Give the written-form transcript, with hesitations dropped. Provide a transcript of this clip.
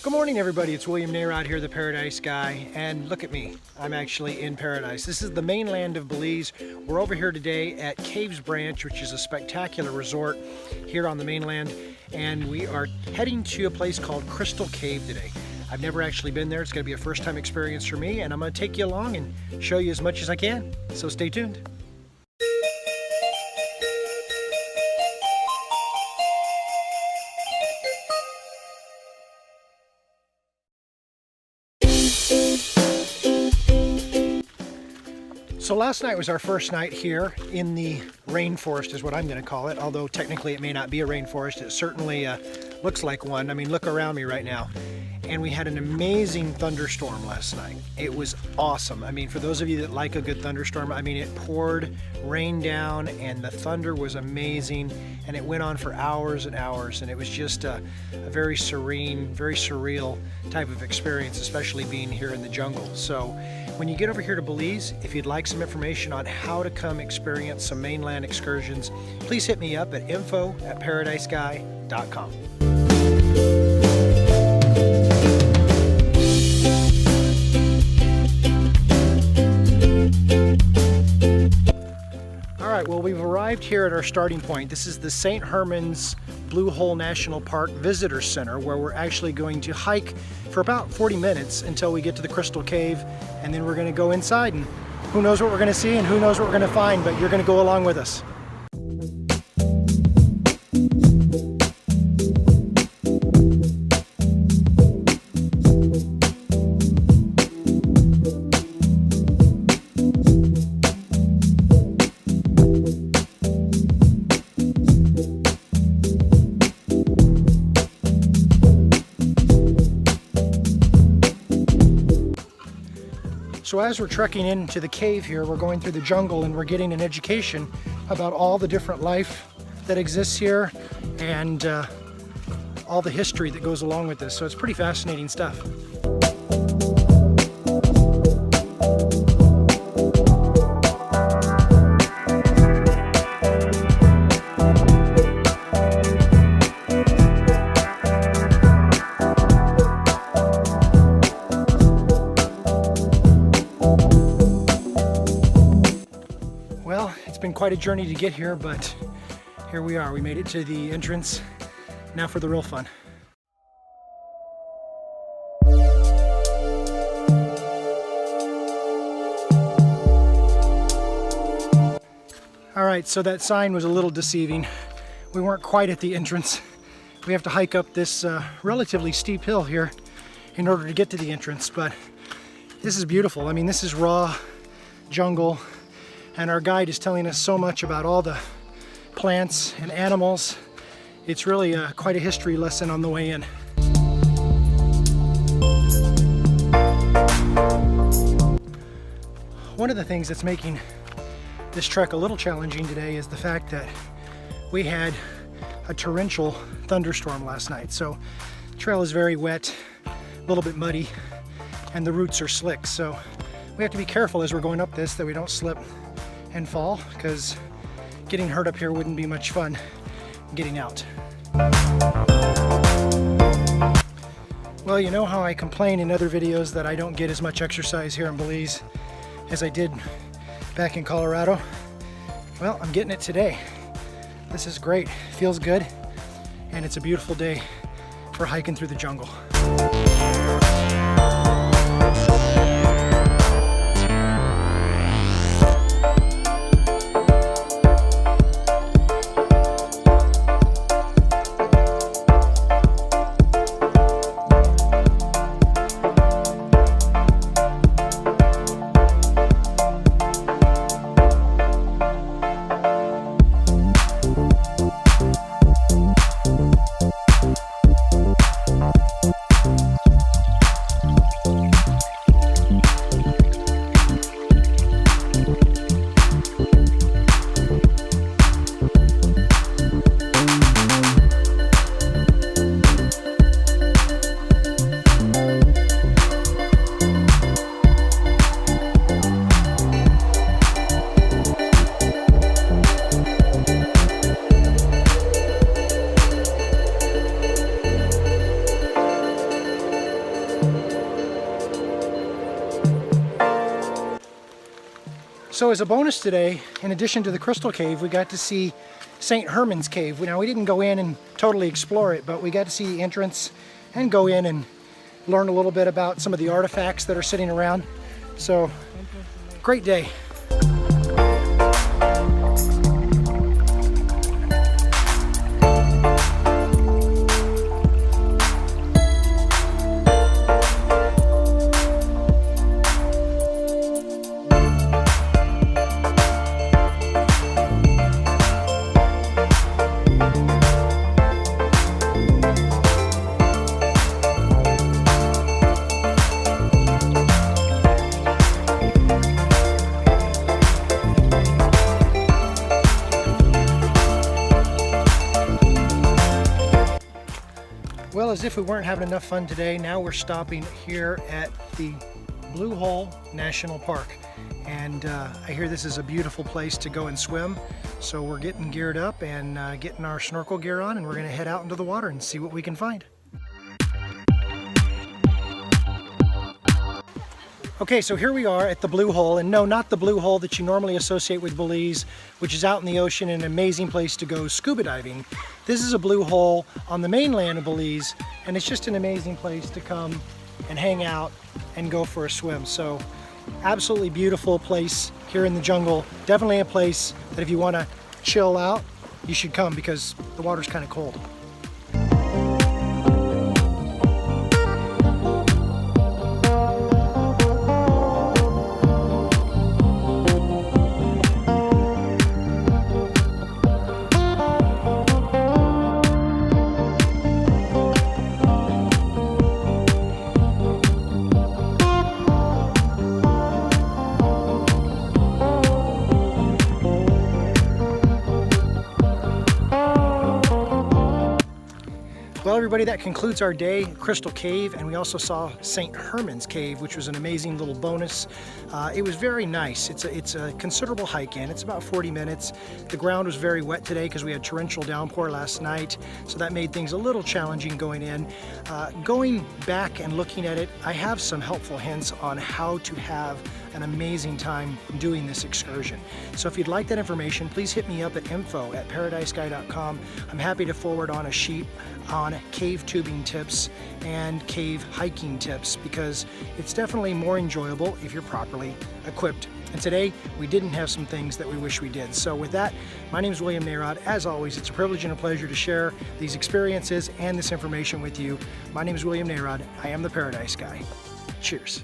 Good morning, everybody. It's William Nayrod here, the Paradise Guy, and look at me. I'm actually in paradise. This is the mainland of Belize. We're over here today at Caves Branch, which is a spectacular resort here on the mainland, and we are heading to a place called Crystal Cave today. I've never actually been there. It's going to be a first-time experience for me, and I'm going to take you along and show you as much as I can. So stay tuned. So last night was our first night here in the rainforest, is what I'm going to call it. Although technically it may not be a rainforest, it certainly looks like one. I mean, look around me right now. And we had an amazing thunderstorm last night. It was awesome. I mean, for those of you that like a good thunderstorm, I mean, it poured rain down and the thunder was amazing. And it went on for hours and hours. And it was just a very serene, very surreal type of experience, especially being here in the jungle. So when you get over here to Belize, if you'd like some information on how to come experience some mainland excursions, please hit me up at info@paradiseguy.com. Alright, well, we've arrived here at our starting point. This is the St. Herman's Blue Hole National Park Visitor Center, where we're actually going to hike for about 40 minutes until we get to the Crystal Cave, and then we're going to go inside, and who knows what we're going to see and who knows what we're going to find, but you're going to go along with us. So as we're trekking into the cave here, we're going through the jungle and we're getting an education about all the different life that exists here and all the history that goes along with this. So it's pretty fascinating stuff. It's been quite a journey to get here, but here we are. We made it to the entrance. Now for the real fun. All right, so that sign was a little deceiving. We weren't quite at the entrance. We have to hike up this relatively steep hill here in order to get to the entrance, but this is beautiful. I mean, this is raw jungle. And our guide is telling us so much about all the plants and animals. It's really quite a history lesson on the way in. One of the things that's making this trek a little challenging today is the fact that we had a torrential thunderstorm last night. So the trail is very wet, a little bit muddy, and the roots are slick. So we have to be careful as we're going up this that we don't slip and fall, because getting hurt up here wouldn't be much fun getting out. Well, you know how I complain in other videos that I don't get as much exercise here in Belize as I did back in Colorado? Well, I'm getting it today. This is great, feels good, and it's a beautiful day for hiking through the jungle. So as a bonus today, in addition to the Crystal Cave, we got to see St. Herman's Cave. Now we didn't go in and totally explore it, but we got to see the entrance and go in and learn a little bit about some of the artifacts that are sitting around. So, great day. Well, as if we weren't having enough fun today, now we're stopping here at the Blue Hole National Park. And I hear this is a beautiful place to go and swim. So we're getting geared up and getting our snorkel gear on, and we're gonna head out into the water and see what we can find. Okay, so here we are at the Blue Hole, and no, not the Blue Hole that you normally associate with Belize, which is out in the ocean and an amazing place to go scuba diving. This is a Blue Hole on the mainland of Belize, and it's just an amazing place to come and hang out and go for a swim. So, absolutely beautiful place here in the jungle. Definitely a place that if you want to chill out, you should come because the water's kind of cold. Well, everybody, that concludes our day at Crystal Cave, and we also saw St. Herman's Cave, which was an amazing little bonus. It was very nice. It's a considerable hike in. It's about 40 minutes. The ground was very wet today because we had torrential downpour last night, so that made things a little challenging going in. Going back and looking at it, I have some helpful hints on how to have an amazing time doing this excursion. So if you'd like that information, please hit me up at info@paradisesky.com. I'm happy to forward on a sheet on cave tubing tips and cave hiking tips because it's definitely more enjoyable if you're properly equipped. And today we didn't have some things that we wish we did. So with that, my name is William Narod. As always, it's a privilege and a pleasure to share these experiences and this information with you. My name is William Narod. I am the Paradise Guy. Cheers.